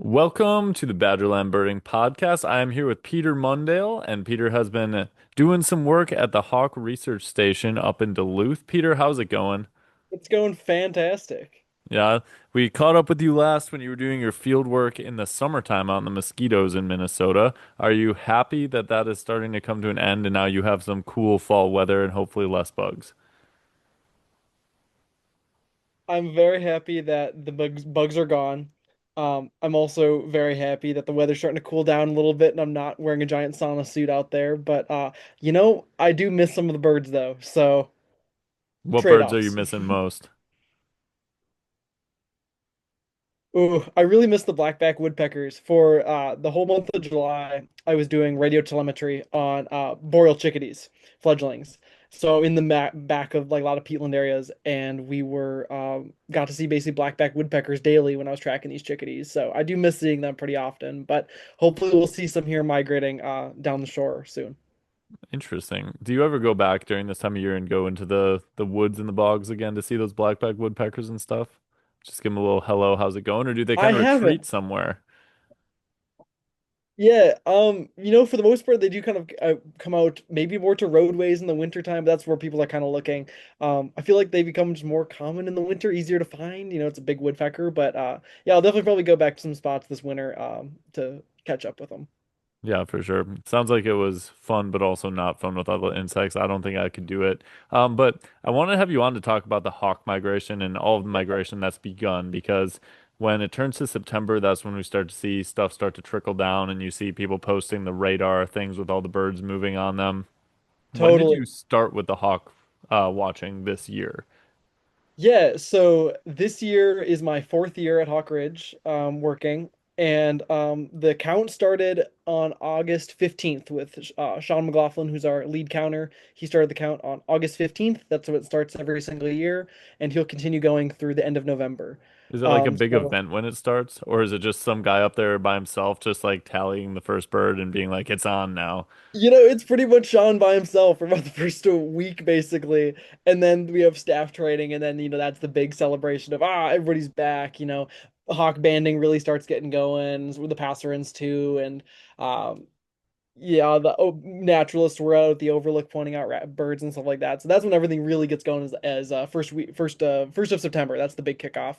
Welcome to the Badgerland Birding Podcast. I am here with Peter Mundale, and Peter has been doing some work at the Hawk Research Station up in Duluth. Peter, how's it going? It's going fantastic. Yeah, we caught up with you last when you were doing your field work in the summertime on the mosquitoes in Minnesota. Are you happy that that is starting to come to an end and now you have some cool fall weather and hopefully less bugs? I'm very happy that the bugs are gone. I'm also very happy that the weather's starting to cool down a little bit and I'm not wearing a giant sauna suit out there. But I do miss some of the birds though. So What birds are you trade-offs. missing most? Ooh, I really miss the blackback woodpeckers. For the whole month of July, I was doing radio telemetry on boreal chickadees, fledglings. So in the back of like a lot of peatland areas, and we were got to see basically blackback woodpeckers daily when I was tracking these chickadees. So I do miss seeing them pretty often, but hopefully we'll see some here migrating down the shore soon. Interesting. Do you ever go back during this time of year and go into the woods and the bogs again to see those blackback woodpeckers and stuff? Just give them a little hello, how's it going? Or do they I kind of retreat haven't. somewhere? Yeah, for the most part, they do kind of come out maybe more to roadways in the winter time. But that's where people are kind of looking. I feel like they become just more common in the winter, easier to find. It's a big woodpecker, but yeah, I'll definitely probably go back to some spots this winter to catch up with them. Yeah, for sure. Sounds like it was fun, but also not fun with all the insects. I don't think I could do it. But I want to have you on to talk about the hawk migration and all of the migration that's begun because when it turns to September, that's when we start to see stuff start to trickle down and you see people posting the radar things with all the birds moving on them. When did you Totally. start with the hawk watching this year? Yeah, so this year is my fourth year at Hawk Ridge, working, and the count started on August 15th with Sean McLaughlin, who's our lead counter. He started the count on August 15th. That's what it starts every single year, and he'll continue going through the end of November. Is it like a big So event when it starts, or is it just some guy up there by himself, just like tallying the first bird and being like, it's on now? it's pretty much Sean by himself for about the first week, basically. And then we have staff training, and then, that's the big celebration of, everybody's back. Hawk banding really starts getting going with the passerins too. And, yeah, the naturalists were out at the overlook pointing out birds and stuff like that. So that's when everything really gets going as first of September. That's the big kickoff.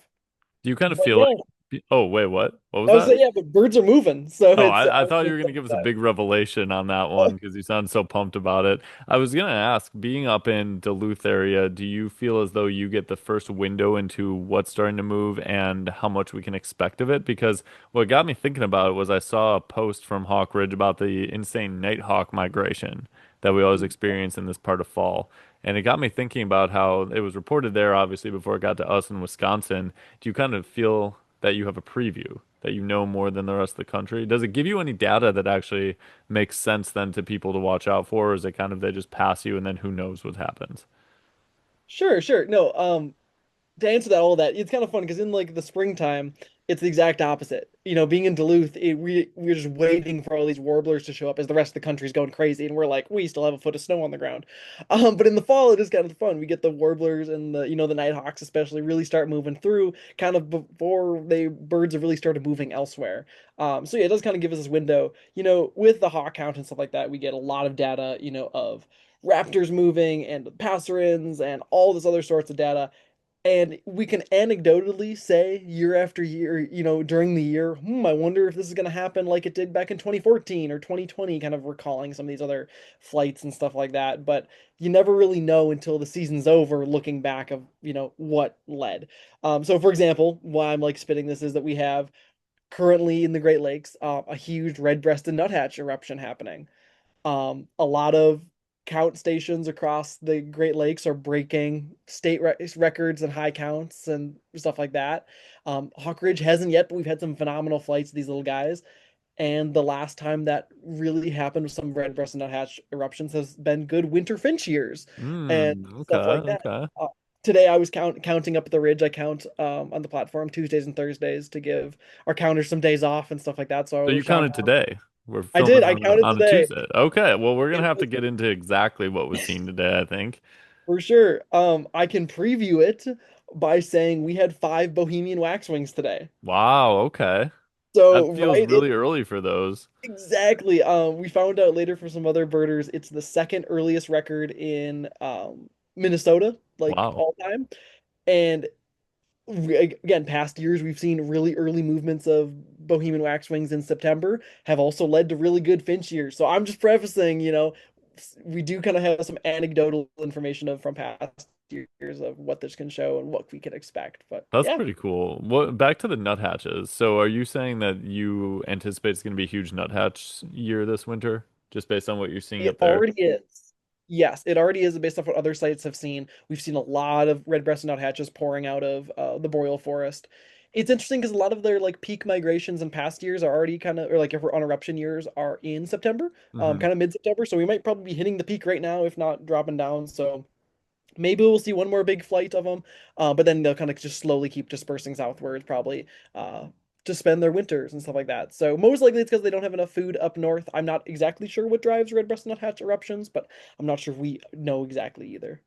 Do you kind of But feel yeah, like, oh, wait, what? What was I was that? saying, yeah, but birds are moving. So Oh, it's, I thought you were it's going to give us a big revelation on that one because you sound so pumped about it. I was going to ask, being up in Duluth area, do you feel as though you get the first window into what's starting to move and how much we can expect of it? Because what got me thinking about it was I saw a post from Hawk Ridge about the insane Nighthawk migration that we always experience in this part of fall. And it got me thinking about how it was reported there, obviously, before it got to us in Wisconsin. Do you kind of feel that you have a preview, that you know more than the rest of the country? Does it give you any data that actually makes sense then to people to watch out for, or is it kind of they just pass you and then who knows what happens? sure, sure. No, to answer that, it's kind of fun because in like the springtime, it's the exact opposite. Being in Duluth, we're just waiting for all these warblers to show up as the rest of the country's going crazy, and we're like, we still have a foot of snow on the ground. But in the fall, it is kind of fun. We get the warblers and the nighthawks especially really start moving through kind of before they birds have really started moving elsewhere. So yeah, it does kind of give us this window. With the hawk count and stuff like that, we get a lot of data. Of raptors moving and passerins and all this other sorts of data, and we can anecdotally say year after year, during the year, I wonder if this is going to happen like it did back in 2014 or 2020, kind of recalling some of these other flights and stuff like that. But you never really know until the season's over, looking back of, what led. So, for example, why I'm like spitting this is that we have currently in the Great Lakes a huge red-breasted nuthatch eruption happening. A lot of count stations across the Great Lakes are breaking state records and high counts and stuff like that. Hawk Ridge hasn't yet, but we've had some phenomenal flights of these little guys. And the last time that really happened with some red-breasted nuthatch eruptions has been good winter finch years and Okay, stuff like that. okay. Uh, Today I was counting up at the ridge. I count on the platform Tuesdays and Thursdays to give our counters some days off and stuff like that. So I So you was shot counted down. today. We're I filming did. I counted on a today. Tuesday. Okay, well, we're gonna It have to was get into exactly what was seen today, I think. For sure. I can preview it by saying we had five Bohemian waxwings today. Wow, okay. That So, feels right, really early for those. exactly. We found out later for some other birders, it's the second earliest record in Minnesota, like Wow. all time. And again, past years we've seen really early movements of Bohemian waxwings in September have also led to really good finch years. So I'm just prefacing, we do kind of have some anecdotal information of from past years of what this can show and what we can expect. But That's yeah, pretty cool. What back to the nuthatches. So are you saying that you anticipate it's going to be a huge nuthatch year this winter, just based on what you're seeing it up there? already is. Yes, it already is based off what other sites have seen. We've seen a lot of red-breasted nuthatches pouring out of the boreal forest. It's interesting because a lot of their like peak migrations in past years are already kind of, or like if we're on eruption years, are in September, Hmm. kind of mid-September. So we might probably be hitting the peak right now, if not dropping down. So maybe we'll see one more big flight of them, but then they'll kind of just slowly keep dispersing southwards, probably uh, to spend their winters and stuff like that. So most likely it's because they don't have enough food up north. I'm not exactly sure what drives red-breasted nuthatch eruptions, but I'm not sure if we know exactly either.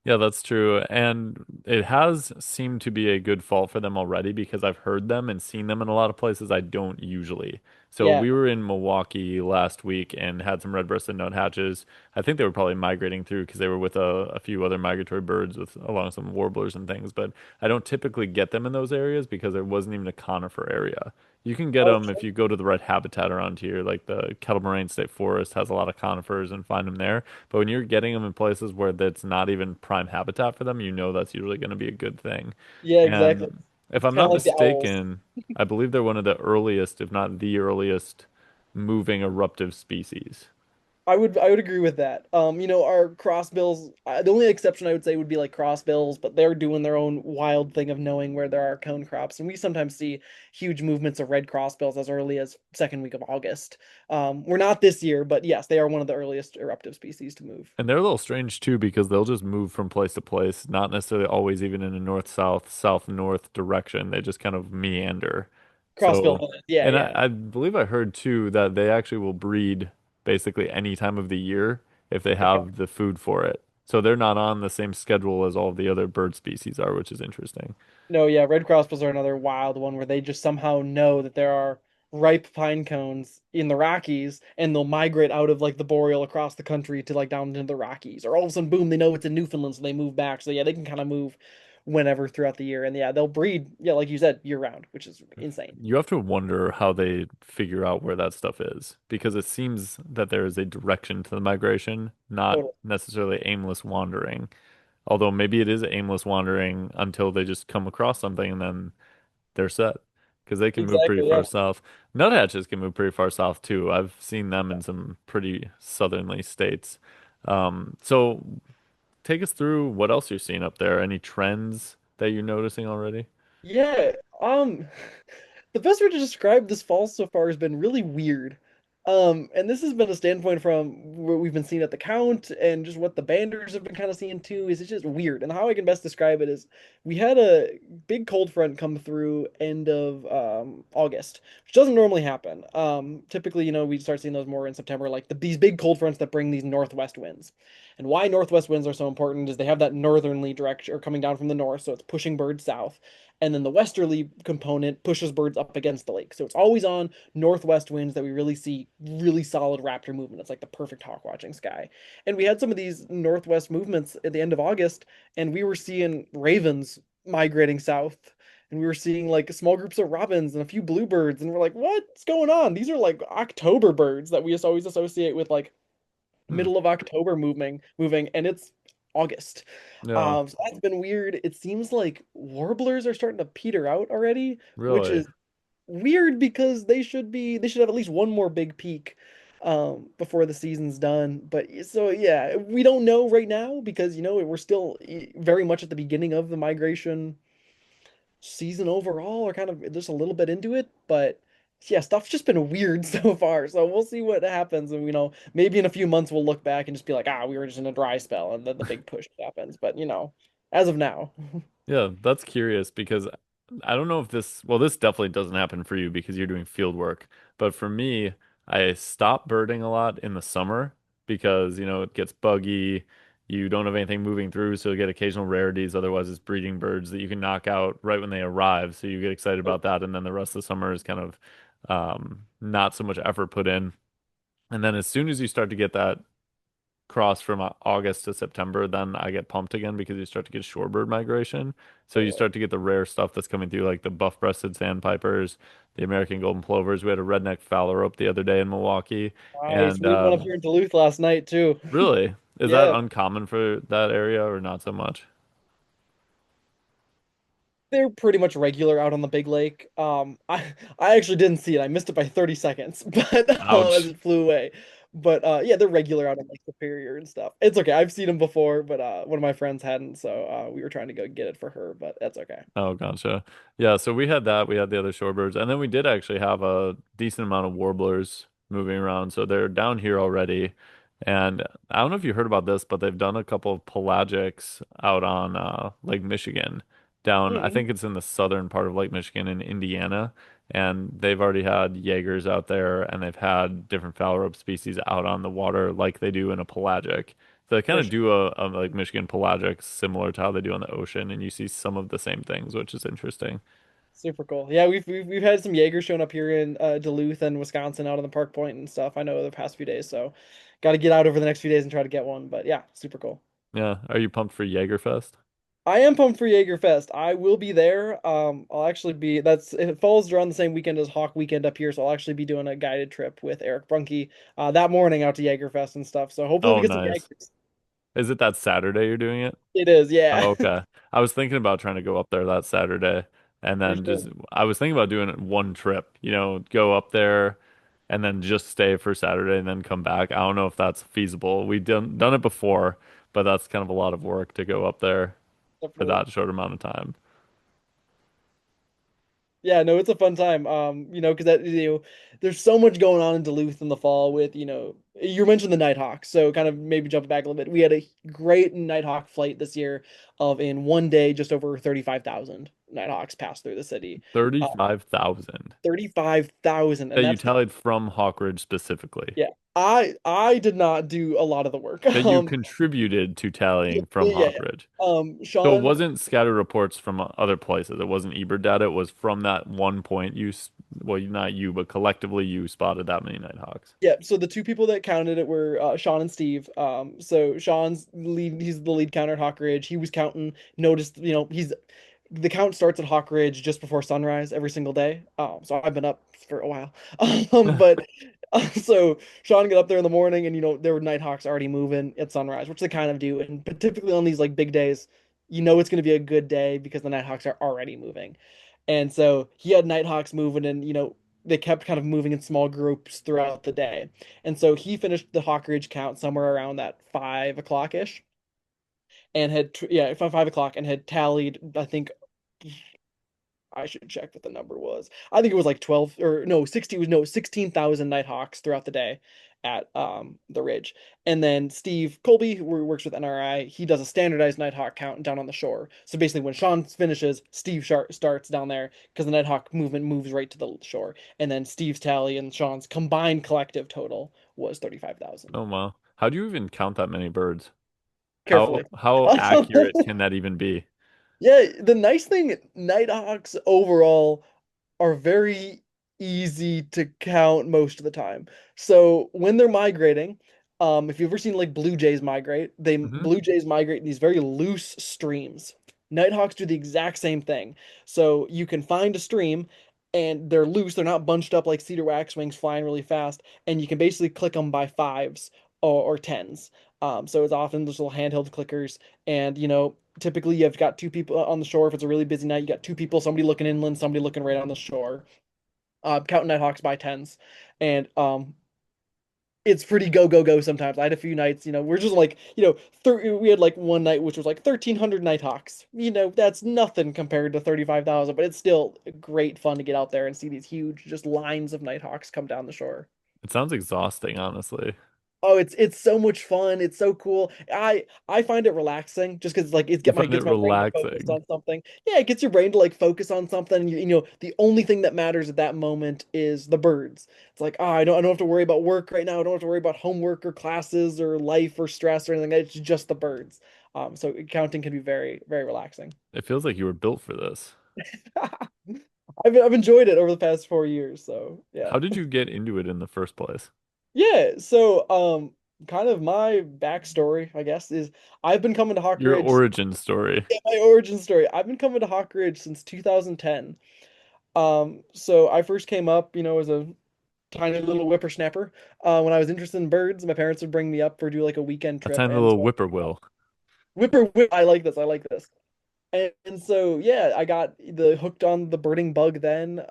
Yeah, that's true. And it has seemed to be a good fall for them already because I've heard them and seen them in a lot of places I don't usually. So Yeah. we were in Milwaukee last week and had some red-breasted nuthatches. I think they were probably migrating through because they were with a few other migratory birds with along some warblers and things, but I don't typically get them in those areas because it wasn't even a conifer area. You can get Oh, them if sure. you go to the right habitat around here, like the Kettle Moraine State Forest has a lot of conifers and find them there. But when you're getting them in places where that's not even prime habitat for them, you know that's usually going to be a good thing. Yeah, exactly. And if It's I'm kind of not like the owls. mistaken, I believe they're one of the earliest, if not the earliest, moving eruptive species. I would agree with that. Our crossbills, the only exception I would say would be like crossbills, but they're doing their own wild thing of knowing where there are cone crops, and we sometimes see huge movements of red crossbills as early as second week of August. We're not this year, but yes, they are one of the earliest eruptive species to move. And they're a little strange too because they'll just move from place to place, not necessarily always even in a north-south, south-north direction. They just kind of meander. So, Crossbill, yeah, and yeah, I believe I heard too that they actually will breed basically any time of the year if they okay. have the food for it. So they're not on the same schedule as all the other bird species are, which is interesting. No, yeah, red crossbills are another wild one where they just somehow know that there are ripe pine cones in the Rockies and they'll migrate out of like the boreal across the country to like down into the Rockies. Or all of a sudden, boom, they know it's in Newfoundland, so they move back. So yeah, they can kind of move whenever throughout the year. And yeah, they'll breed, yeah, like you said, year round, which is insane. You have to wonder how they figure out where that stuff is because it seems that there is a direction to the migration, not Totally. necessarily aimless wandering. Although maybe it is aimless wandering until they just come across something and then they're set. Because they can move pretty Exactly, far yeah. south. Nuthatches can move pretty far south too. I've seen them in some pretty southerly states. So take us through what else you're seeing up there. Any trends that you're noticing already? Yeah, the best way to describe this fall so far has been really weird. And this has been a standpoint from what we've been seeing at the count and just what the banders have been kind of seeing too, is it's just weird. And how I can best describe it is we had a big cold front come through end of August, which doesn't normally happen. Typically, we start seeing those more in September, like these big cold fronts that bring these northwest winds. And why northwest winds are so important is they have that northerly direction or coming down from the north, so it's pushing birds south, and then the westerly component pushes birds up against the lake. So it's always on northwest winds that we really see really solid raptor movement. It's like the perfect hawk watching sky. And we had some of these northwest movements at the end of August, and we were seeing ravens migrating south. And we were seeing like small groups of robins and a few bluebirds, and we're like, what's going on? These are like October birds that we just always associate with like Hmm. middle of October moving, and it's August. Yeah, So that's been weird. It seems like warblers are starting to peter out already, which really. is weird because they should have at least one more big peak before the season's done. But so yeah, we don't know right now because we're still very much at the beginning of the migration season overall, or kind of just a little bit into it. But yeah, stuff's just been weird so far. So we'll see what happens. And maybe in a few months we'll look back and just be like, we were just in a dry spell, and then the big push happens. But as of now, Yeah, that's curious because I don't know if this, well, this definitely doesn't happen for you because you're doing field work. But for me, I stop birding a lot in the summer because, it gets buggy. You don't have anything moving through, so you get occasional rarities. Otherwise, it's breeding birds that you can knock out right when they arrive. So you get excited about that. And then the rest of the summer is kind of not so much effort put in. And then as soon as you start to get that cross from August to September, then I get pumped again because you start to get shorebird migration. So you start to get the rare stuff that's coming through, like the buff-breasted sandpipers, the American golden plovers. We had a redneck phalarope the other day in Milwaukee, Nice. and We had one up here in Duluth last night too. really, is that Yeah. uncommon for that area or not so much? They're pretty much regular out on the big lake. I actually didn't see it. I missed it by 30 seconds, but as Ouch. it flew away. But yeah, they're regular out on Lake Superior and stuff. It's okay. I've seen them before, but one of my friends hadn't, so we were trying to go get it for her, but that's okay. Oh, gotcha. Yeah, so we had that. We had the other shorebirds, and then we did actually have a decent amount of warblers moving around. So they're down here already. And I don't know if you heard about this, but they've done a couple of pelagics out on Lake Michigan. Down, I Mm-hmm. think it's in the southern part of Lake Michigan in Indiana. And they've already had Jaegers out there, and they've had different phalarope species out on the water like they do in a pelagic. So they kind For of sure. do a like Michigan pelagic similar to how they do on the ocean, and you see some of the same things, which is interesting. Super cool. Yeah, we've had some Jaeger showing up here in Duluth and Wisconsin out on the Park Point and stuff. I know the past few days, so got to get out over the next few days and try to get one. But yeah, super cool. Yeah. Are you pumped for Jaegerfest? I am pumped for Jaegerfest. I will be there. I'll actually be that's it falls around the same weekend as Hawk Weekend up here, so I'll actually be doing a guided trip with Eric Brunke that morning out to Jaegerfest and stuff. So hopefully we Oh, get some nice. Jaegers. Is it that Saturday you're doing it? It is, yeah, Oh, okay. I was thinking about trying to go up there that Saturday and for then sure. just I was thinking about doing it one trip, go up there and then just stay for Saturday and then come back. I don't know if that's feasible. We've done it before, but that's kind of a lot of work to go up there for Definitely. that short amount of time. Yeah, no, it's a fun time. Because that there's so much going on in Duluth in the fall with, you mentioned the Nighthawks, so kind of maybe jump back a little bit. We had a great Nighthawk flight this year of in one day just over 35,000 Nighthawks passed through the city. Uh, 35,000 35,000, that and you that's tallied from Hawkridge specifically. yeah. I did not do a lot of the work. That you contributed to tallying from Yeah. Hawkridge. So it Sean, wasn't scattered reports from other places. It wasn't Ebert data. It was from that one point well, not you, but collectively you spotted that many Nighthawks. yeah, so the two people that counted it were Sean and Steve. So Sean's lead, he's the lead counter at Hawk Ridge. He was counting, noticed, he's the count starts at Hawk Ridge just before sunrise every single day. So I've been up for a while. But so Sean got up there in the morning and there were Nighthawks already moving at sunrise, which they kind of do. And but typically on these like big days, it's going to be a good day because the Nighthawks are already moving. And so he had Nighthawks moving and they kept kind of moving in small groups throughout the day. And so he finished the Hawk Ridge count somewhere around that 5 o'clock ish and yeah, 5 o'clock and had tallied, I think I should check what the number was. I think it was like 12 or no, 60 was no 16,000 Nighthawks throughout the day at the ridge. And then Steve Colby, who works with NRI, he does a standardized Nighthawk count down on the shore. So basically when Sean finishes, Steve starts down there because the Nighthawk movement moves right to the shore. And then Steve's tally and Sean's combined collective total was 35,000. Oh wow. How do you even count that many birds? How Carefully. how accurate can that even be? Yeah, the nice thing, Nighthawks overall are very easy to count most of the time. So when they're migrating, if you've ever seen like blue jays migrate, Hmm. blue jays migrate in these very loose streams. Nighthawks do the exact same thing. So you can find a stream and they're loose, they're not bunched up like cedar waxwings flying really fast, and you can basically click them by fives or tens. So it's often those little handheld clickers, and typically you've got two people on the shore. If it's a really busy night, you got two people, somebody looking inland, somebody looking right on the shore, counting Nighthawks by tens. And it's pretty go go go sometimes. I had a few nights, we're just like, we had like one night which was like 1,300 Nighthawks. That's nothing compared to 35,000, but it's still great fun to get out there and see these huge just lines of Nighthawks come down the shore. It sounds exhausting, honestly. Oh, it's so much fun. It's so cool. I find it relaxing just because like You find it gets my brain to focus relaxing. on something. Yeah, it gets your brain to like focus on something. The only thing that matters at that moment is the birds. It's like, I don't have to worry about work right now. I don't have to worry about homework or classes or life or stress or anything. It's just the birds. So counting can be very, very relaxing. It feels like you were built for this. I've enjoyed it over the past 4 years. So yeah. How did you get into it in the first place? Yeah. So kind of my backstory, I guess, is I've been coming to Hawk Your Ridge. origin story. Yeah, my origin story. I've been coming to Hawk Ridge since 2010. So I first came up, as a tiny little whippersnapper. When I was interested in birds, my parents would bring me up for do like a weekend A trip, tiny and little so whippoorwill. whip. I like this. I like this. And so yeah, I got the hooked on the birding bug then.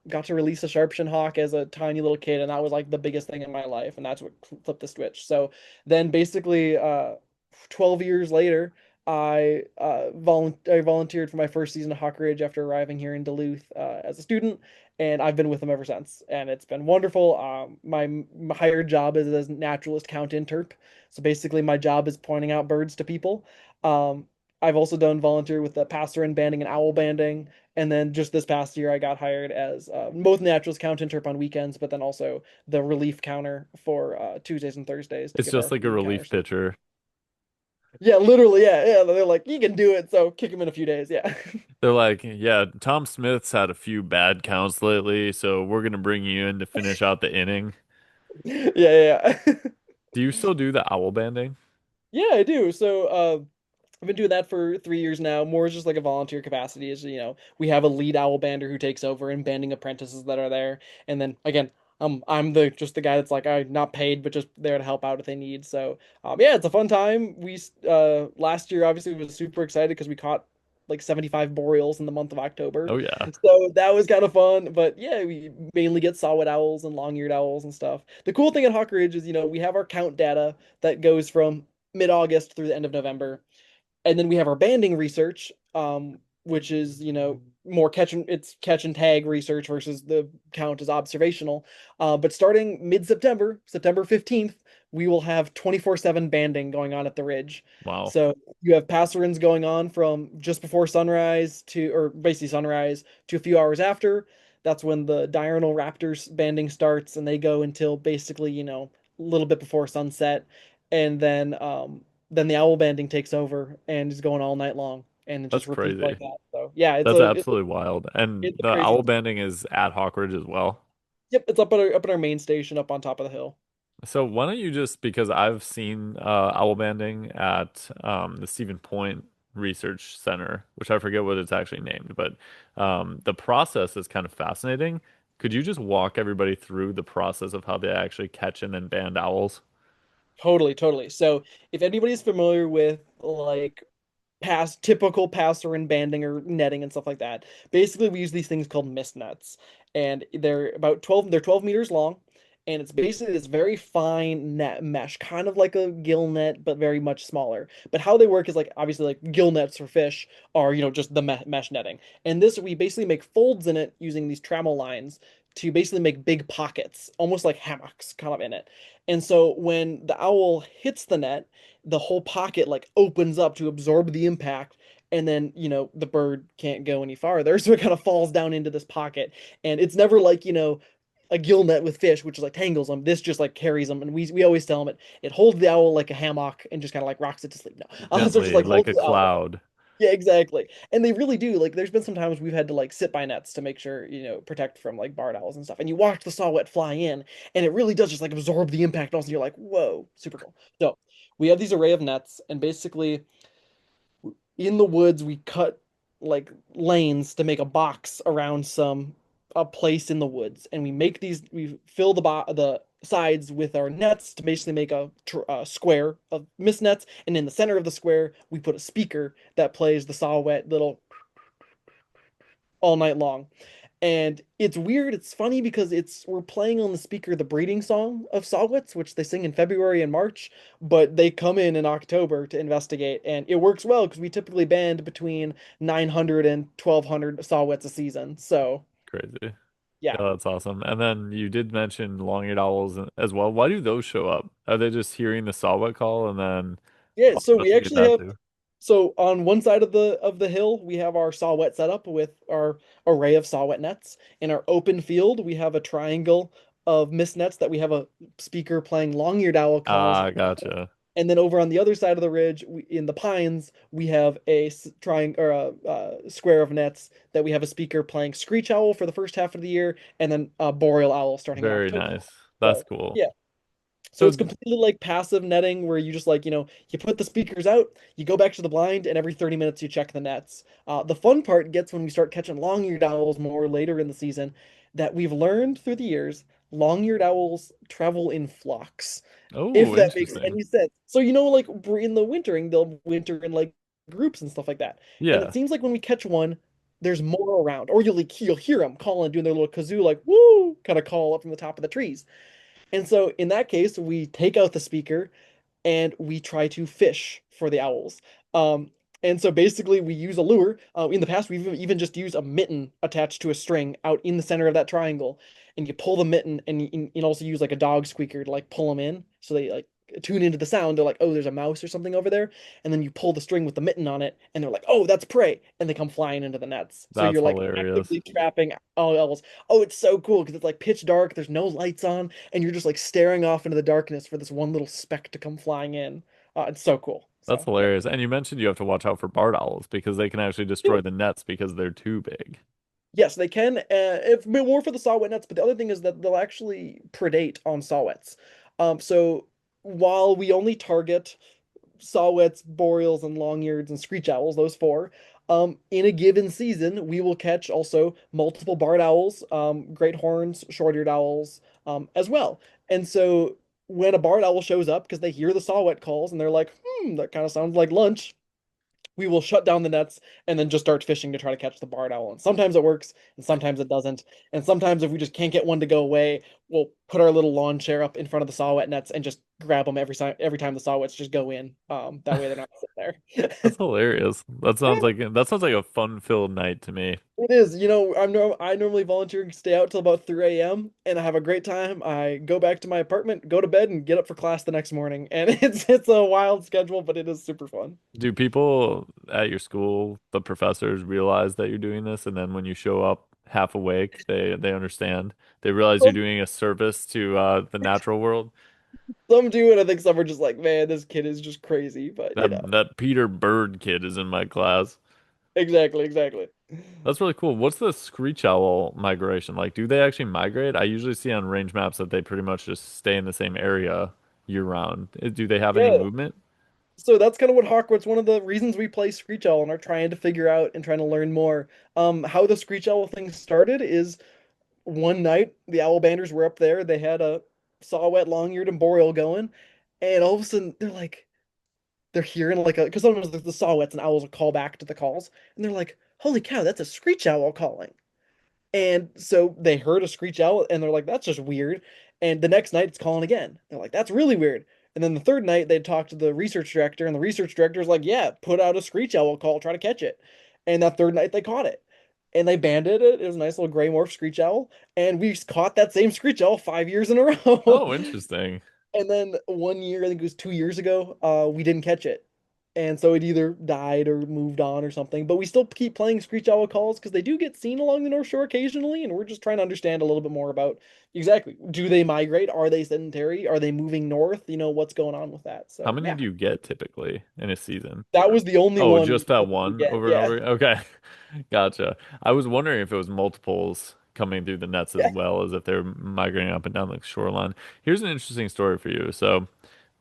Got to release a sharpshin hawk as a tiny little kid, and that was like the biggest thing in my life, and that's what flipped the switch. So then basically 12 years later, I volunteered for my first season of Hawk Ridge after arriving here in Duluth as a student, and I've been with them ever since, and it's been wonderful. My hired job is as naturalist count interp. So basically my job is pointing out birds to people. Um, I've also done volunteer with the passerin banding and owl banding. And then just this past year, I got hired as both naturals count interp on weekends, but then also the relief counter for Tuesdays and Thursdays to It's give just our like a food relief counters. pitcher. Yeah, literally, yeah, yeah. They're like, you can do it, so kick him in a few days. Yeah, They're like, yeah, Tom Smith's had a few bad counts lately, so we're gonna bring you in to finish out the inning. yeah, yeah, yeah. Do you still do the owl banding? Yeah, I do. So, I've been doing that for 3 years now. More as just like a volunteer capacity. Is we have a lead owl bander who takes over and banding apprentices that are there. And then again, I'm the just the guy that's like I'm not paid, but just there to help out if they need. So yeah, it's a fun time. We last year obviously was super excited because we caught like 75 boreals in the month of October. Oh yeah, So that was kind of fun. But yeah, we mainly get saw-whet owls and long-eared owls and stuff. The cool thing at Hawk Ridge is we have our count data that goes from mid-August through the end of November, and then we have our banding research, which is more catch and tag research versus the count as observational. But starting mid-September, September 15th, we will have 24/7 banding going on at the ridge. wow, So you have passerines going on from just before sunrise to, or basically sunrise to a few hours after. That's when the diurnal raptors banding starts, and they go until basically a little bit before sunset, and then the owl banding takes over and is going all night long, and it that's just repeats like crazy. that. So yeah, That's absolutely wild. And it's a the crazy. owl banding is at Hawkridge as well. Yep, it's up at our main station up on top of the hill. So why don't you just because I've seen owl banding at the Stephen Point Research Center, which I forget what it's actually named, but the process is kind of fascinating. Could you just walk everybody through the process of how they actually catch and then band owls? Totally, totally. So if anybody's familiar with like typical passer and banding or netting and stuff like that. Basically, we use these things called mist nets, and they're 12 meters long, and it's basically this very fine net mesh, kind of like a gill net, but very much smaller. But how they work is like obviously like gill nets for fish are just the mesh netting, and this we basically make folds in it using these trammel lines to basically make big pockets, almost like hammocks, kind of in it. And so when the owl hits the net, the whole pocket like opens up to absorb the impact, and then the bird can't go any farther, so it kind of falls down into this pocket. And it's never like a gill net with fish, which is like tangles them. This just like carries them, and we always tell them it holds the owl like a hammock and just kind of like rocks it to sleep. No, so it just Gently, like like holds a the owl. cloud. Yeah, exactly. And they really do. Like, there's been some times we've had to like sit by nets to make sure, protect from like barred owls and stuff. And you watch the saw-whet fly in, and it really does just like absorb the impact. Also, you're like, whoa, super cool. So we have these array of nets, and basically in the woods we cut like lanes to make a box around a place in the woods, and we fill the sides with our nets to basically make a square of mist nets, and in the center of the square we put a speaker that plays the saw-whet little all night long. And it's weird, it's funny because we're playing on the speaker the breeding song of saw-whets, which they sing in February and March, but they come in October to investigate, and it works well because we typically band between 900 and 1200 saw-whets a season. So Crazy. yeah. Yeah, that's awesome. And then you did mention long-eared owls as well. Why do those show up? Are they just hearing the saw call and then Yeah, all so of us we get actually that have too? so on one side of the hill we have our saw-whet setup with our array of saw-whet nets. In our open field, we have a triangle of mist nets that we have a speaker playing long-eared owl calls. Ah, gotcha. And then over on the other side of the ridge, in the pines, we have a triangle or a square of nets that we have a speaker playing screech owl for the first half of the year, and then a boreal owl starting in Very October. nice. That's So cool. yeah, so it's So, completely like passive netting where you just like, you put the speakers out, you go back to the blind, and every 30 minutes you check the nets. The fun part gets when we start catching long-eared owls more later in the season that we've learned through the years, long-eared owls travel in flocks, if oh, that makes interesting. any sense. So, like in the wintering, they'll winter in like groups and stuff like that. And it Yeah. seems like when we catch one, there's more around, or you'll hear them calling, doing their little kazoo, like woo, kind of call up from the top of the trees. And so in that case, we take out the speaker and we try to fish for the owls. Um, and so basically, we use a lure. In the past, we've even just used a mitten attached to a string out in the center of that triangle, and you pull the mitten, and you also use like a dog squeaker to like pull them in, so they like tune into the sound. They're like, oh, there's a mouse or something over there, and then you pull the string with the mitten on it, and they're like, oh, that's prey, and they come flying into the nets. So That's you're like hilarious. actively trapping owls. Oh, it's so cool because it's like pitch dark. There's no lights on, and you're just like staring off into the darkness for this one little speck to come flying in. It's so cool. That's So yeah. hilarious. And you mentioned you have to watch out for barred owls because they can actually destroy the nets because they're too big. Yes, they can. If more for the saw-whet nets, but the other thing is that they'll actually predate on saw-whets. So while we only target saw-whets, boreals, and long-eareds and screech owls, those four, in a given season, we will catch also multiple barred owls, great horns, short-eared owls, as well. And so when a barred owl shows up, because they hear the saw-whet calls and they're like, that kind of sounds like lunch, we will shut down the nets and then just start fishing to try to catch the barred owl. And sometimes it works, and sometimes it doesn't. And sometimes if we just can't get one to go away, we'll put our little lawn chair up in front of the saw-whet nets and just grab them every time the saw-whets just go in. That way they're not sitting there. That's hilarious. That sounds like a fun-filled night to me. It is, I normally volunteer and stay out till about 3 a.m. and I have a great time. I go back to my apartment, go to bed, and get up for class the next morning. And it's a wild schedule, but it is super fun. Do people at your school, the professors, realize that you're doing this, and then when you show up half awake, they understand. They realize you're Some, doing a service to the natural world. some do, and I think some are just like, man, this kid is just crazy. But That Peter Bird kid is in my class. exactly, exactly. That's really cool. What's the screech owl migration like? Do they actually migrate? I usually see on range maps that they pretty much just stay in the same area year round. Do they have any Yeah. movement? So that's kind of what Hawkwatch, one of the reasons we play Screech Owl and are trying to figure out and trying to learn more. How the Screech Owl thing started is one night the owl banders were up there. They had a saw-whet, long-eared, and boreal going, and all of a sudden they're hearing like a because sometimes the saw-whets and owls will call back to the calls, and they're like, "Holy cow, that's a Screech Owl calling!" And so they heard a screech owl and they're like, that's just weird. And the next night it's calling again. They're like, that's really weird. And then the third night they talked to the research director, and the research director's like, yeah, put out a screech owl call, try to catch it. And that third night they caught it. And they banded it. It was a nice little gray morph screech owl. And we caught that same screech owl 5 years in a row. Oh, interesting. And then one year, I think it was 2 years ago, we didn't catch it. And so it either died or moved on or something. But we still keep playing Screech Owl calls because they do get seen along the North Shore occasionally. And we're just trying to understand a little bit more about exactly, do they migrate? Are they sedentary? Are they moving north? What's going on with that? How So many yeah, do you get typically in a season? that was the only Oh, one just that we one get. over and Yeah. over again? Okay. Gotcha. I was wondering if it was multiples coming through the nets as Yeah. well as if they're migrating up and down the shoreline. Here's an interesting story for you. So,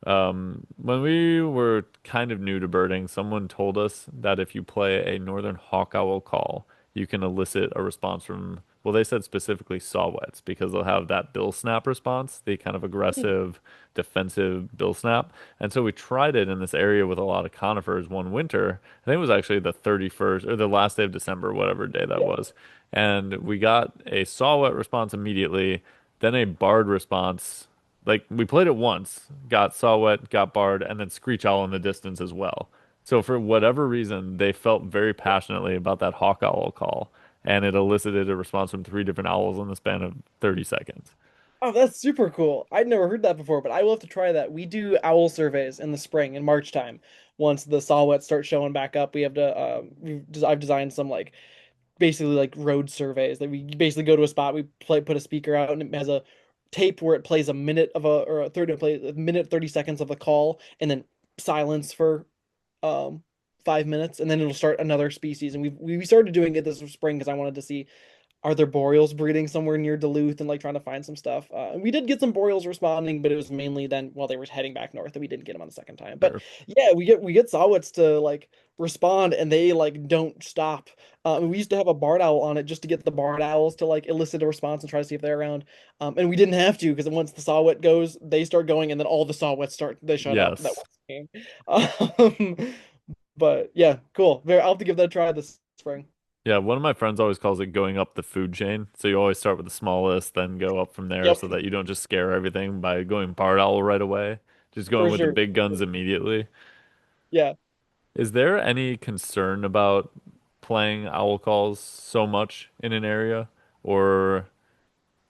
when we were kind of new to birding, someone told us that if you play a northern hawk owl call, you can elicit a response from, well, they said specifically saw-whets because they'll have that bill snap response, the kind of aggressive, defensive bill snap. And so we tried it in this area with a lot of conifers one winter. I think it was actually the 31st or the last day of December, whatever day that Yeah. was. And we got a saw-whet response immediately, then a barred response like we played it once, got Sawwet, got Bard, and then Screech Owl in the distance as well. So for whatever reason, they felt very passionately about that Hawk Owl call, and it elicited a response from three different owls in the span of 30 seconds. Oh, that's super cool. I'd never heard that before, but I will have to try that. We do owl surveys in the spring in March time. Once the saw-whets start showing back up, we have to I've designed some like basically like road surveys that we basically go to a spot, we put a speaker out, and it has a tape where it plays a minute of a or a 30 play a minute 30 seconds of the call and then silence for um 5 minutes and then it'll start another species. And we started doing it this spring because I wanted to see are there boreals breeding somewhere near Duluth and like trying to find some stuff. And we did get some boreals responding, but it was mainly then while they were heading back north, and we didn't get them on the second time. But Sure. yeah, we get saw-whats to like respond, and they like don't stop. We used to have a barred owl on it just to get the barred owls to like elicit a response and try to see if they're around. And we didn't have to because once the saw-whet goes, they start going, and then all the saw-whets start they shut up. That Yes. was the game. But yeah, cool. I'll have to give that a try this spring. Yeah, one of my friends always calls it going up the food chain. So you always start with the smallest, then go up from there Yep, so that you don't just scare everything by going barred owl right away. Just going for with the sure. big guns immediately. Yeah. Is there any concern about playing owl calls so much in an area? Or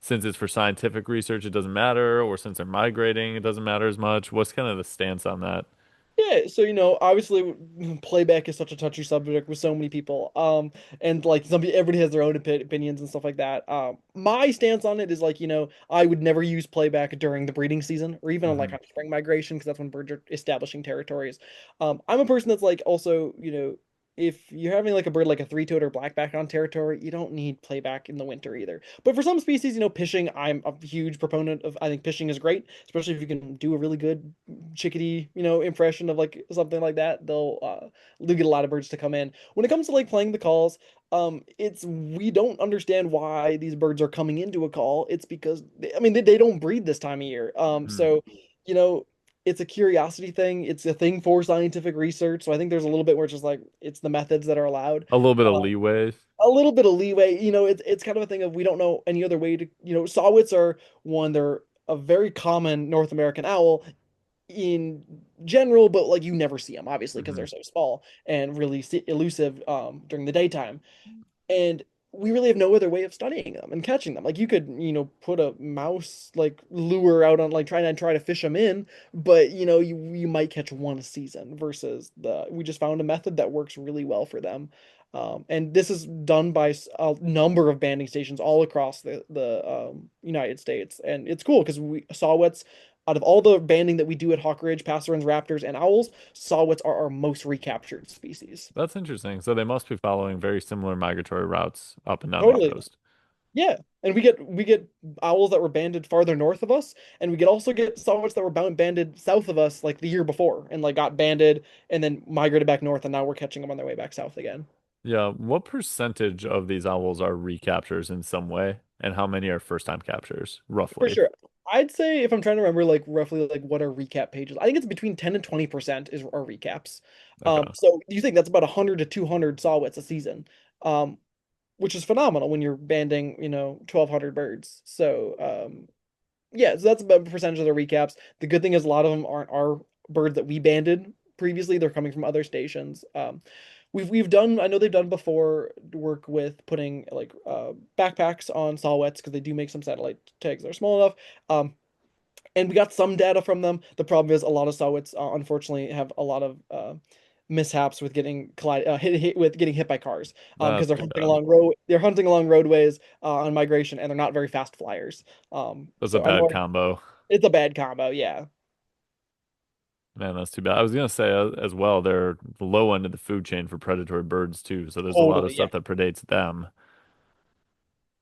since it's for scientific research, it doesn't matter? Or since they're migrating, it doesn't matter as much? What's kind of the stance on that? Yeah, so obviously playback is such a touchy subject with so many people. And like everybody has their own opinions and stuff like that. My stance on it is like, I would never use playback during the breeding season or even on like Hmm. on spring migration because that's when birds are establishing territories. I'm a person that's like also, if you're having like a bird like a three-toed or blackback on territory, you don't need playback in the winter either. But for some species, pishing, I'm a huge proponent of. I think pishing is great, especially if you can do a really good chickadee, impression of like something like that. They'll get a lot of birds to come in. When it comes to like playing the calls, it's we don't understand why these birds are coming into a call. It's because I mean they don't breed this time of year. Hmm. So you know it's a curiosity thing. It's a thing for scientific research. So I think there's a little bit where it's just like it's the methods that are allowed. A little bit of Uh, leeway. a little bit of leeway. It's kind of a thing of we don't know any other way to. Saw-whets are one. They're a very common North American owl in general, but like you never see them obviously because Hmm. they're so small and really elusive during the daytime. And we really have no other way of studying them and catching them. Like you could, put a mouse like lure out on like try to fish them in, but you might catch one a season versus the we just found a method that works really well for them. And this is done by a number of banding stations all across the United States, and it's cool because we saw-whets out of all the banding that we do at Hawk Ridge, passerines, raptors, and owls, saw-whets are our most recaptured species. That's interesting. So they must be following very similar migratory routes up and down the Totally. coast. Yeah, and we get owls that were banded farther north of us, and we could also get saw-whets that were banded south of us like the year before, and like got banded and then migrated back north, and now we're catching them on their way back south again. Yeah, what percentage of these owls are recaptures in some way, and how many are first-time captures, For roughly? sure, I'd say if I'm trying to remember like roughly like what are recap pages, I think it's between 10 and 20% is our recaps. Okay. So you think that's about 100 to 200 saw-whets a season, um, which is phenomenal when you're banding 1,200 birds. So yeah, so that's about a percentage of the recaps. The good thing is a lot of them aren't our birds that we banded previously. They're coming from other stations. We've done. I know they've done before work with putting like backpacks on saw-whets because they do make some satellite tags that are small enough. And we got some data from them. The problem is a lot of saw-whets unfortunately have a lot of mishaps with getting getting hit by cars because That's they're too hunting bad. along roadways on migration and they're not very fast flyers. That's a So I'm bad worried combo. it's a bad combo, yeah. Man, that's too bad. I was gonna say as well, they're the low end of the food chain for predatory birds too, so there's a lot of Totally, yeah. stuff that predates them.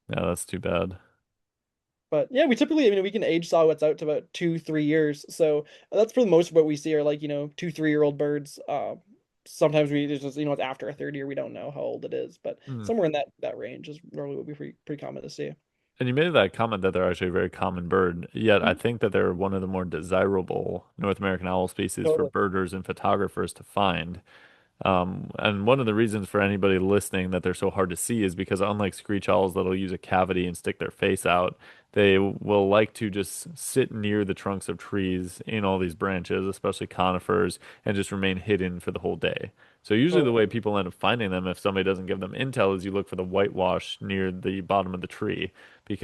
Yeah, that's too bad. But yeah, I mean, we can age saw-whets out to about 2, 3 years. So that's for the most of what we see are like, 2, 3 year old birds. Sometimes it's just, it's after a third year, we don't know how old it is, but Hmm. somewhere in that range is normally what would be pretty common to see. And you made that comment that they're actually a very common bird, yet I Mhm. think that they're one of the more desirable North American owl species for Totally. birders and photographers to find. And one of the reasons for anybody listening that they're so hard to see is because unlike screech owls that'll use a cavity and stick their face out, they will like to just sit near the trunks of trees in all these branches, especially conifers, and just remain hidden for the whole day. So usually the Totally. way people end up finding them if somebody doesn't give them intel is you look for the whitewash near the bottom of the tree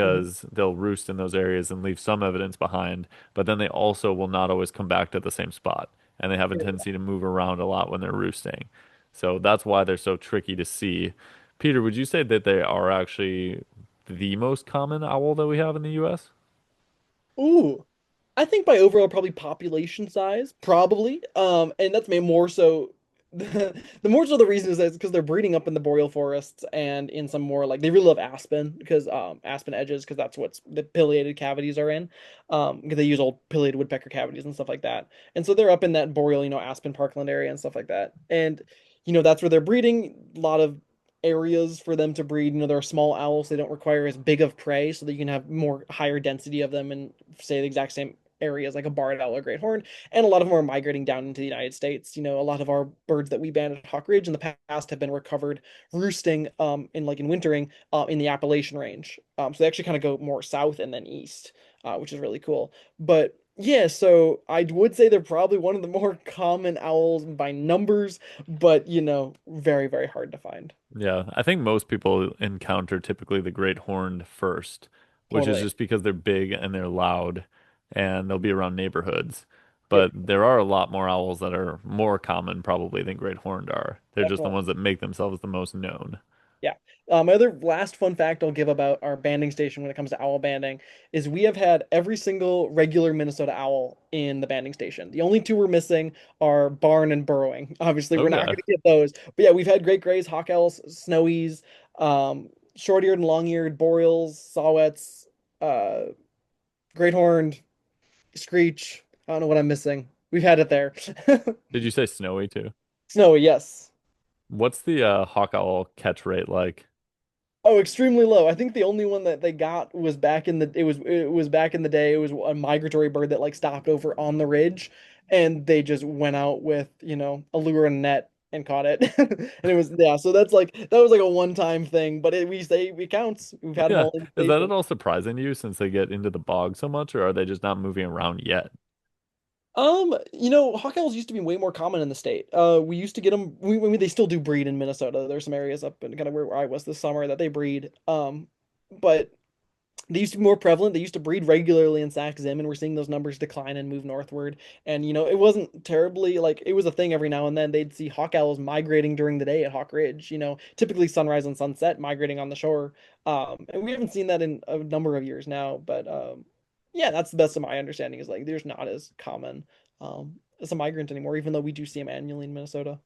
Mhm. because they'll roost in those areas and leave some evidence behind, but then they also will not always come back to the same spot and they have a tendency to move around a lot when they're roosting. So that's why they're so tricky to see. Peter, would you say that they are actually the most common owl that we have in the US? Ooh. I think by overall probably population size, probably. And that's made more so the more so the reason is that it's because they're breeding up in the boreal forests and in some more like they really love aspen because aspen edges because that's what's the pileated cavities are in. Because they use old pileated woodpecker cavities and stuff like that. And so they're up in that boreal, aspen parkland area and stuff like that. And that's where they're breeding. A lot of areas for them to breed. They're small owls. They don't require as big of prey, so that you can have more higher density of them in, say, the exact same areas like a barred owl or great horn. And a lot of them are migrating down into the United States. A lot of our birds that we banned at Hawk Ridge in the past have been recovered roosting in wintering in the Appalachian range. So they actually kind of go more south and then east, which is really cool. But yeah, so I would say they're probably one of the more common owls by numbers, but very, very hard to find. Yeah, I think most people encounter typically the great horned first, which is Totally. just because they're big and they're loud and they'll be around neighborhoods. Yep, But there are a lot more owls that are more common probably than great horned are. They're just the definitely. ones that make themselves the most known. Yeah. My other last fun fact I'll give about our banding station when it comes to owl banding is we have had every single regular Minnesota owl in the banding station. The only two we're missing are barn and burrowing. Obviously, we're not Okay. going to get those. But yeah, we've had great grays, hawk owls, snowies, short-eared and long-eared boreals, saw-whets, uh, great horned, screech. I don't know what I'm missing. We've had it there. Did you say snowy too? Snowy, yes. What's the hawk owl catch rate like? Oh, extremely low. I think the only one that they got was back in the back in the day. It was a migratory bird that like stopped over on the ridge, and they just went out with a lure and a net and caught it. And it was yeah. So that was like a one-time thing, but we say it counts. We've had them Yeah. all in Is that at station. all surprising to you since they get into the bog so much, or are they just not moving around yet? Hawk owls used to be way more common in the state. We used to get them. I mean, they still do breed in Minnesota. There's some areas up in kind of where I was this summer that they breed. But they used to be more prevalent. They used to breed regularly in Sac Zim, and we're seeing those numbers decline and move northward. And it wasn't terribly like it was a thing every now and then. They'd see hawk owls migrating during the day at Hawk Ridge. Typically sunrise and sunset, migrating on the shore. And we haven't seen that in a number of years now. But yeah, that's the best of my understanding. Is like there's not as common as a migrant anymore, even though we do see them annually in Minnesota.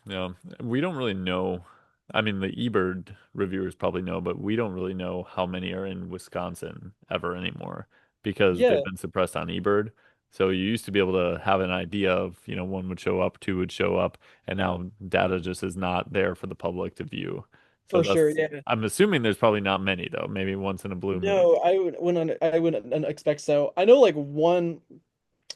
Yeah, we don't really know. I mean, the eBird reviewers probably know, but we don't really know how many are in Wisconsin ever anymore because Yeah, they've been suppressed on eBird. So you used to be able to have an idea of, one would show up, two would show up, and now data just is not there for the public to view. So for sure. that's, Yeah. I'm assuming there's probably not many though, maybe once in a blue moon. No, I wouldn't expect so. I know like one.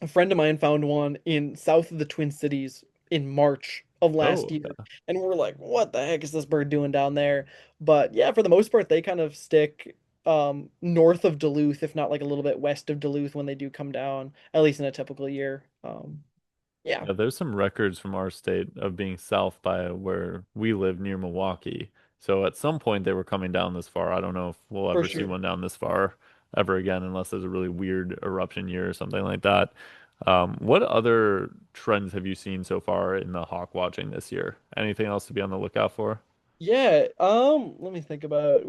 A friend of mine found one in south of the Twin Cities in March of last Oh, year. okay. And we're like, what the heck is this bird doing down there? But yeah, for the most part, they kind of stick north of Duluth, if not like a little bit west of Duluth when they do come down, at least in a typical year. Yeah, Yeah, there's some records from our state of being south by where we live near Milwaukee. So at some point they were coming down this far. I don't know if we'll for ever see sure. one down this far ever again, unless there's a really weird eruption year or something like that. What other trends have you seen so far in the hawk watching this year? Anything else to be on the lookout for? Yeah, let me think about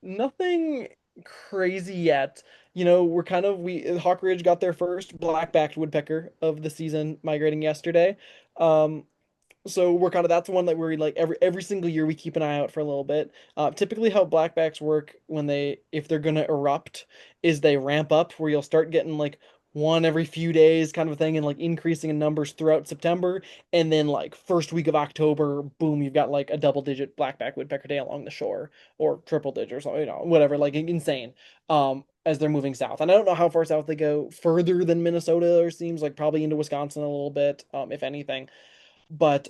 nothing crazy yet. We're kind of we Hawk Ridge got their first black-backed woodpecker of the season migrating yesterday. Um, so we're kind of that's one that we're like every single year we keep an eye out for a little bit. Typically how blackbacks work when if they're gonna erupt is they ramp up where you'll start getting like one every few days kind of a thing and like increasing in numbers throughout September and then like first week of October, boom, you've got like a double-digit blackback woodpecker day along the shore or triple digit or something, whatever, like insane. As they're moving south. And I don't know how far south they go, further than Minnesota or seems like probably into Wisconsin a little bit, if anything. But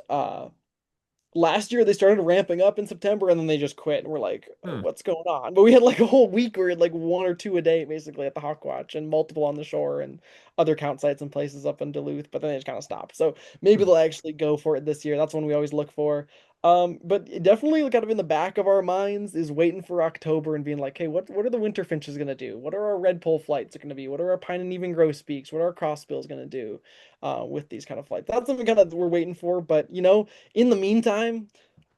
last year they started ramping up in September and then they just quit. And we're like, Hmm. what's going on? But we had like a whole week where we had like one or two a day basically at the Hawkwatch and multiple on the shore and other count sites and places up in Duluth, but then they just kind of stopped. So maybe Hmm. they'll actually go for it this year. That's one we always look for. But definitely kind of in the back of our minds is waiting for October and being like, hey, what are the winter finches gonna do? What are our red pole flights gonna be? What are our pine and even grosbeaks? What are our crossbills gonna do with these kind of flights? That's something kind of we're waiting for. But in the meantime,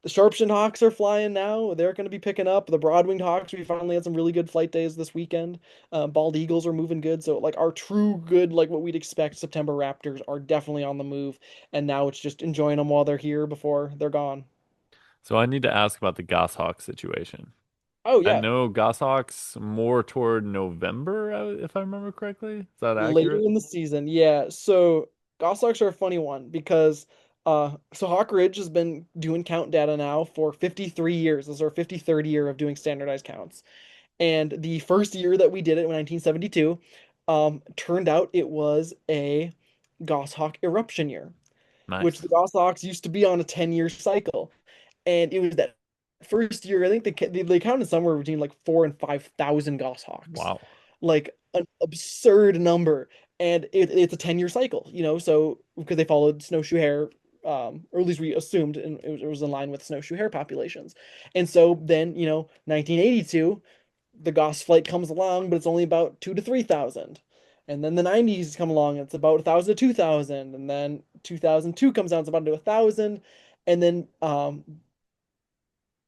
The Sharpshin Hawks are flying now. They're going to be picking up. The Broad-winged Hawks, we finally had some really good flight days this weekend. Bald Eagles are moving good. So, like, our true good, like what we'd expect September Raptors are definitely on the move. And now it's just enjoying them while they're here before they're gone. So I need to ask about the goshawk situation. Oh, I yeah. know goshawks more toward November, if I remember correctly. Is that Later accurate? in the season. Yeah. So, Goshawks are a funny one because so Hawk Ridge has been doing count data now for 53 years. This is our 53rd year of doing standardized counts. And the first year that we did it in 1972, turned out it was a goshawk eruption year, which the Nice. goshawks used to be on a 10-year cycle. And it was that first year, I think they counted somewhere between like 4 and 5,000 goshawks, Wow. like an absurd number. And it's a 10-year cycle, so because they followed snowshoe hare, or at least we assumed, and it was in line with snowshoe hare populations. And so then, 1982, the Goss flight comes along, but it's only about 2 to 3,000. And then the 90s come along, and it's about 1,000 to 2,000. And then 2002 comes out, it's about to 1,000. And then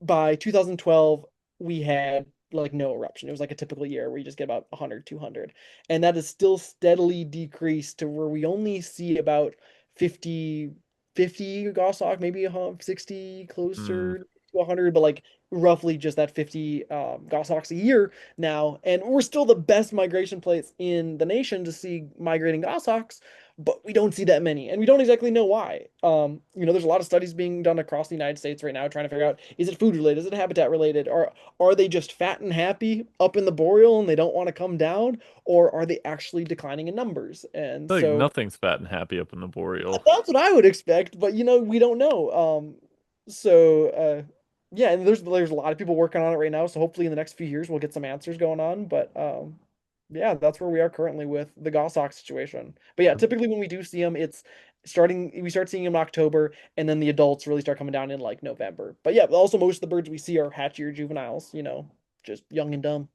by 2012, we had like no eruption. It was like a typical year where you just get about 100, 200. And that is still steadily decreased to where we only see about 50, 50 goshawk, maybe 60, Mm. closer to 100, but like roughly just that 50 goshawks a year now. And we're still the best migration place in the nation to see migrating goshawks, but we don't see that many, and we don't exactly know why. There's a lot of studies being done across the United States right now trying to figure out, is it food related, is it habitat related, or are they just fat and happy up in the boreal and they don't want to come down, or are they actually declining in numbers? And Like so nothing's fat and happy up in the boreal. that's what I would expect, but we don't know. So yeah, and there's a lot of people working on it right now, so hopefully in the next few years we'll get some answers going on. But yeah, that's where we are currently with the Goshawk situation. But yeah, typically when we do see them, we start seeing them in October, and then the adults really start coming down in like November. But yeah, also most of the birds we see are hatchier juveniles, just young and dumb.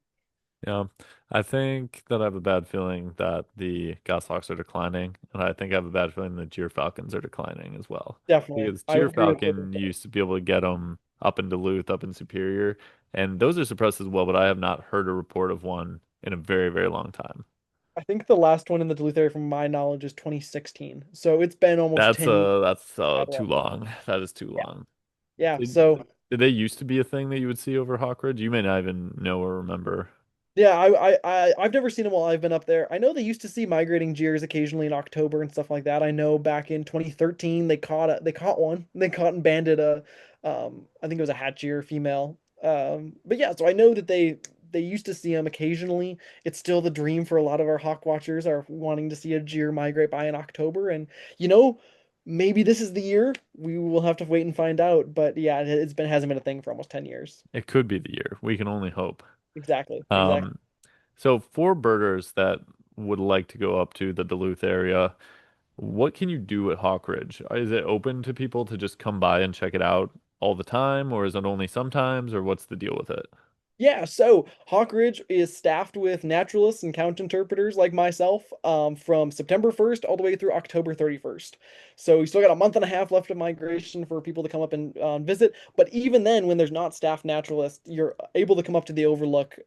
Yeah, I think that I have a bad feeling that the goshawks are declining, and I think I have a bad feeling that falcons are declining as well. Definitely. Because I agree with both of falcon you those. used to be able to get them up in Duluth, up in Superior, and those are suppressed as well. But I have not heard a report of one in a very, very long time. I think the last one in the Duluth area, from my knowledge, is 2016. So it's been almost 10 years. That's Had too one. long. That is too Yeah. long. Yeah. Did, So did they used to be a thing that you would see over Hawkridge? You may not even know or remember. yeah, I've never seen them while I've been up there. I know they used to see migrating jeers occasionally in October and stuff like that. I know back in 2013 they caught one. They caught and banded a I think it was a hatchier female. But yeah, so I know that they used to see them occasionally. It's still the dream for a lot of our hawk watchers are wanting to see a jeer migrate by in October, and you know, maybe this is the year. We will have to wait and find out. But yeah, it's been hasn't been a thing for almost 10 years. It could be the year. We can only hope. Exactly. Exactly. Um, so for birders that would like to go up to the Duluth area, what can you do at Hawk Ridge? Is it open to people to just come by and check it out all the time, or is it only sometimes, or what's the deal with it? Yeah, so Hawk Ridge is staffed with naturalists and count interpreters like myself, from September 1st all the way through October 31st. So we still got a month and a half left of migration for people to come up and visit. But even then, when there's not staff naturalists, you're able to come up to the overlook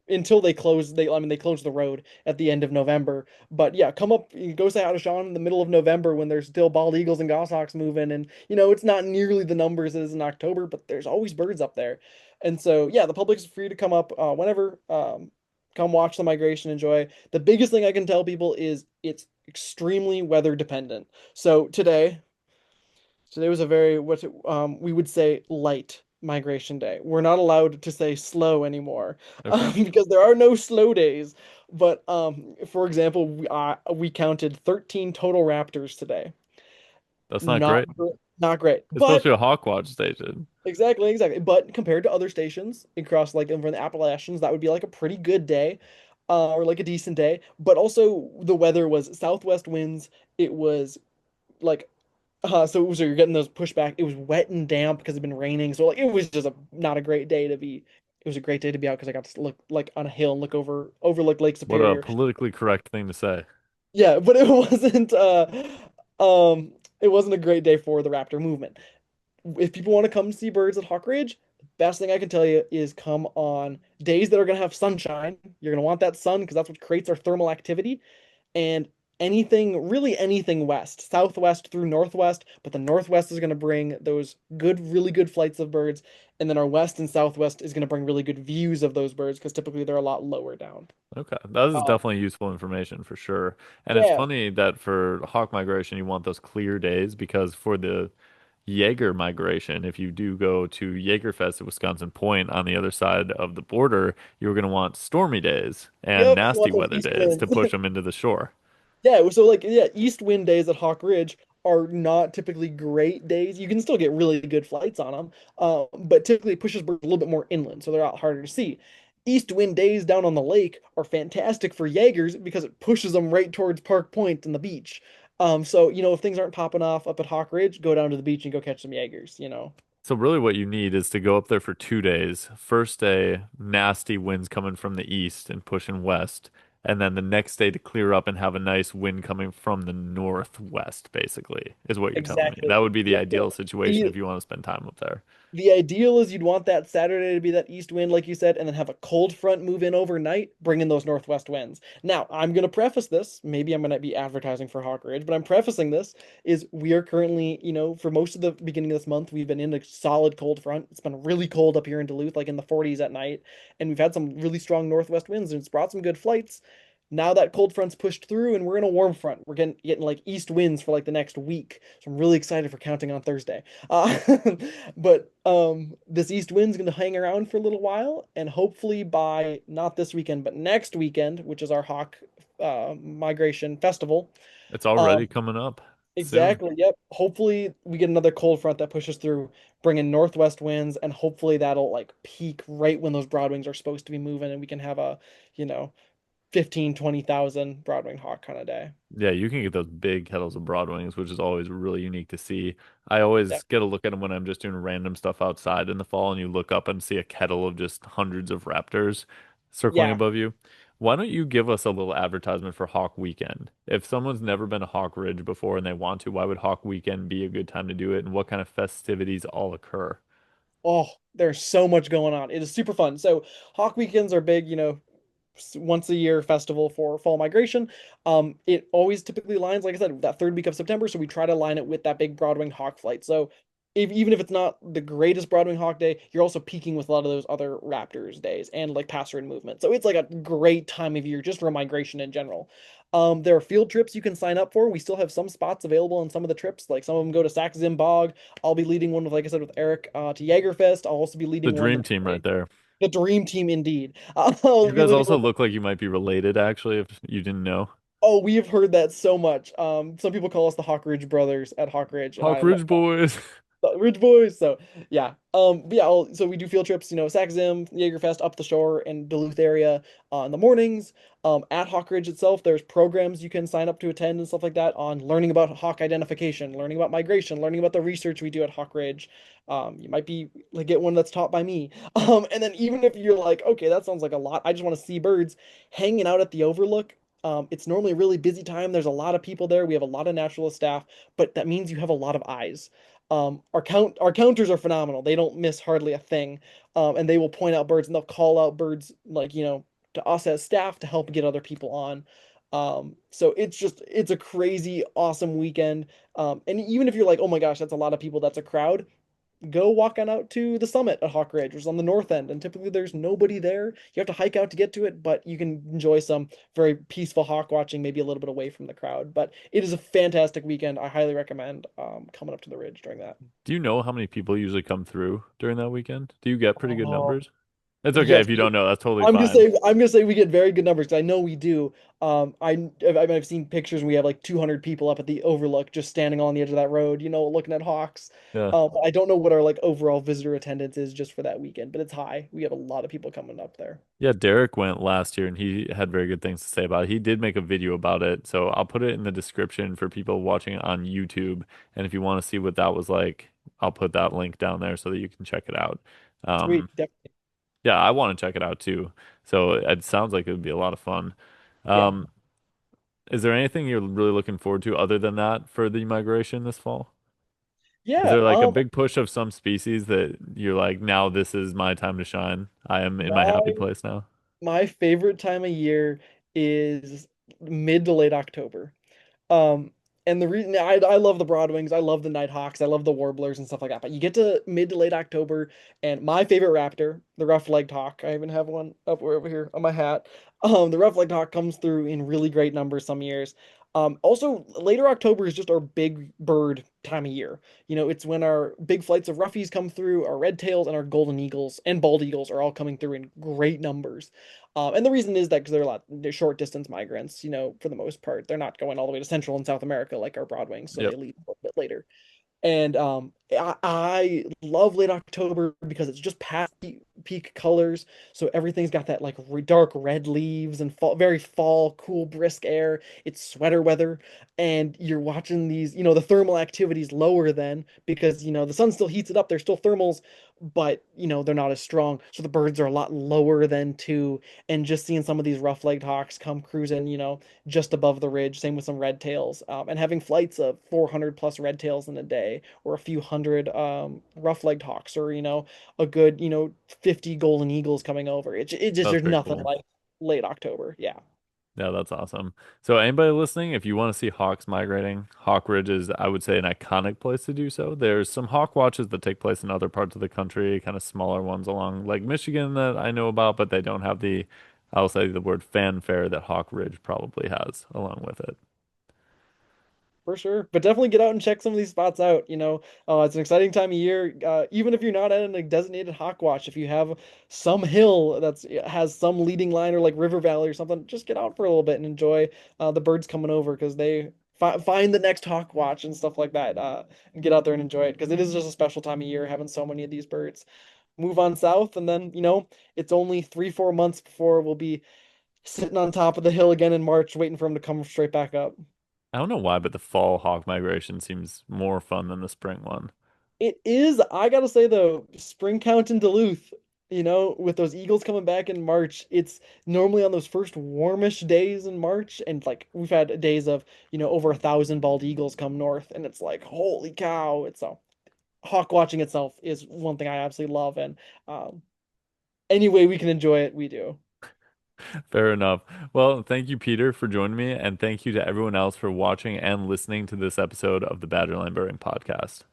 until they close. They close the road at the end of November. But yeah, come up, you go say hi to Sean in the middle of November when there's still bald eagles and goshawks moving, and it's not nearly the numbers as in October, but there's always birds up there. And so, yeah, the public is free to come up whenever, come watch the migration, enjoy. The biggest thing I can tell people is it's extremely weather dependent. So today was a very, we would say, light migration day. We're not allowed to say slow anymore, Okay, because there are no slow days. But for example, we counted 13 total raptors today. that's not Not great, not great, especially but a Hawkwatch station. exactly, exactly. But compared to other stations across like over the Appalachians, that would be like a pretty good day, or like a decent day. But also the weather was southwest winds. It was like so you're getting those pushback. It was wet and damp because it's been raining. So like it was just a not a great day to be. It was a great day to be out because I got to look like on a hill and overlook Lake What a Superior. politically correct thing to say. Yeah, but um it wasn't a great day for the Raptor movement. if people want to come see birds at Hawk Ridge, the best thing I can tell you is come on days that are going to have sunshine. You're going to want that sun because that's what creates our thermal activity. And anything, really anything west, southwest through northwest, but the northwest is going to bring those good, really good flights of birds. And then our west and southwest is going to bring really good views of those birds because typically they're a lot lower down. Okay, that is Um, definitely useful information for sure. And it's yeah. funny that for hawk migration, you want those clear days because for the Jaeger migration, if you do go to Jaegerfest at Wisconsin Point on the other side of the border, you're going to want stormy days and Yep. You nasty want those weather east days to winds. push them into the shore. Yeah, so like yeah, east wind days at Hawk Ridge are not typically great days. You can still get really good flights on them, but typically it pushes birds a little bit more inland, so they're out harder to see. East wind days down on the lake are fantastic for Jaegers because it pushes them right towards Park Point and the beach. So if things aren't popping off up at Hawk Ridge, go down to the beach and go catch some Jaegers. So really what you need is to go up there for 2 days. First day, nasty winds coming from the east and pushing west. And then the next day to clear up and have a nice wind coming from the northwest, basically, is what you're telling me. That Exactly. would be the Yep. ideal situation if you want to spend time up there. The ideal is you'd want that Saturday to be that east wind, like you said, and then have a cold front move in overnight, bring in those northwest winds. Now, I'm going to preface this. Maybe I'm going to be advertising for Hawk Ridge, but I'm prefacing this is we are currently, for most of the beginning of this month, we've been in a solid cold front. It's been really cold up here in Duluth, like in the 40s at night, and we've had some really strong northwest winds, and it's brought some good flights. Now that cold front's pushed through and we're in a warm front. We're getting like east winds for like the next week. So I'm really excited for counting on Thursday. But this east wind's going to hang around for a little while, and hopefully by not this weekend, but next weekend, which is our hawk migration festival. It's already Um, coming up soon. exactly. Yep. Hopefully we get another cold front that pushes through, bringing northwest winds, and hopefully that'll like peak right when those broadwings are supposed to be moving, and we can have a you know 15, 20,000 broadwing hawk kind of day. Yeah, you can get those big kettles of broadwings, which is always really unique to see. I Yeah. always get a look at them when I'm just doing random stuff outside in the fall, and you look up and see a kettle of just hundreds of raptors circling Yeah. above you. Why don't you give us a little advertisement for Hawk Weekend? If someone's never been to Hawk Ridge before and they want to, why would Hawk Weekend be a good time to do it, and what kind of festivities all occur? Oh, there's so much going on. It is super fun. So hawk weekends are big, once a year festival for fall migration. It always typically lines, like I said, that third week of September. So we try to line it with that big Broadwing hawk flight. So even if it's not the greatest Broadwing hawk day, you're also peaking with a lot of those other Raptors days and like passer in movement. So it's like a great time of year just for migration in general. There are field trips you can sign up for. We still have some spots available on some of the trips. Like some of them go to Sax Zim Bog. I'll be leading one with, like I said, with Eric to Jagerfest. I'll also be The leading one dream team right there. the dream team indeed. I'll You be guys leading also one. look like you might be related, actually, if you didn't know. Oh, we have heard that so much. Some people call us the Hawk Ridge brothers at Hawk Ridge, and Hawk I love Ridge boys. Ridge Boys. So yeah, but yeah. So we do field trips, Sax Zim, Jagerfest up the shore in Duluth area in the mornings. At Hawk Ridge itself, there's programs you can sign up to attend and stuff like that on learning about hawk identification, learning about migration, learning about the research we do at Hawk Ridge. You might be like get one that's taught by me. And then even if you're like, okay, that sounds like a lot, I just want to see birds hanging out at the Overlook. It's normally a really busy time. There's a lot of people there. We have a lot of naturalist staff, but that means you have a lot of eyes. Our counters are phenomenal. They don't miss hardly a thing. And they will point out birds and they'll call out birds like, to us as staff to help get other people on. So it's a crazy awesome weekend. And even if you're like, oh my gosh, that's a lot of people, that's a crowd, go walk on out to the summit at Hawk Ridge, which is on the north end, and typically there's nobody there. You have to hike out to get to it, but you can enjoy some very peaceful hawk watching, maybe a little bit away from the crowd. But it is a fantastic weekend. I highly recommend coming up to the ridge during that. Do you know how many people usually come through during that weekend? Do you get pretty good Oh, numbers? It's okay yes, if you don't know. That's totally I'm gonna fine. say I'm gonna say we get very good numbers 'cause I know we do. I've seen pictures and we have like 200 people up at the Overlook just standing on the edge of that road, looking at hawks. Yeah. But I don't know what our like overall visitor attendance is just for that weekend, but it's high. We have a lot of people coming up there. Yeah, Derek went last year and he had very good things to say about it. He did make a video about it, so I'll put it in the description for people watching it on YouTube. And if you want to see what that was like, I'll put that link down there so that you can check it out. Um, Sweet, definitely. yeah, I want to check it out too. So it sounds like it would be a lot of fun. Yeah. Um, is there anything you're really looking forward to other than that for the migration this fall? Is Yeah, there like a big push of some species that you're like, now this is my time to shine? I am in my my happy place now. my favorite time of year is mid to late October. Um, and the reason I love the Broadwings, I love the Nighthawks, I love the Warblers and stuff like that. But you get to mid to late October, and my favorite raptor, the rough-legged hawk, I even have one up over here on my hat. The rough-legged hawk comes through in really great numbers some years. Also, later October is just our big bird time of year. It's when our big flights of roughies come through, our red tails and our golden eagles and bald eagles are all coming through in great numbers. And the reason is that because they're short distance migrants, for the most part. They're not going all the way to Central and South America like our Broadwings, so Yep. they leave a little bit later. And I love late October because it's just past peak colors. So everything's got that like dark red leaves and fall, very fall, cool, brisk air. It's sweater weather. And you're watching these, the thermal activity's lower then because, the sun still heats it up. There's still thermals, but, they're not as strong. So the birds are a lot lower then too. And just seeing some of these rough-legged hawks come cruising, just above the ridge. Same with some red tails, and having flights of 400 plus red tails in a day, or a few hundred rough-legged hawks, or a good 50 golden eagles coming over. It just That's there's pretty nothing cool. like late October. Yeah, Yeah, that's awesome. So anybody listening, if you want to see hawks migrating, Hawk Ridge is, I would say, an iconic place to do so. There's some hawk watches that take place in other parts of the country, kind of smaller ones along Lake Michigan that I know about, but they don't have the, I'll say the word fanfare that Hawk Ridge probably has along with it. for sure. But definitely get out and check some of these spots out. It's an exciting time of year. Even if you're not at a designated hawk watch, if you have some hill that's has some leading line or like River Valley or something, just get out for a little bit and enjoy the birds coming over because they find the next hawk watch and stuff like that. And get out there and enjoy it because it is just a special time of year having so many of these birds. Move on south, and then it's only 3-4 months before we'll be sitting on top of the hill again in March, waiting for them to come straight back up. I don't know why, but the fall hawk migration seems more fun than the spring one. It is, I gotta say though, spring count in Duluth, with those Eagles coming back in March, it's normally on those first warmish days in March, and like we've had days of, over 1,000 bald eagles come north, and it's like, holy cow. It's so hawk watching itself is one thing I absolutely love, and any way we can enjoy it, we do. Fair enough. Well, thank you, Peter, for joining me, and thank you to everyone else for watching and listening to this episode of the Badgerland Birding Podcast.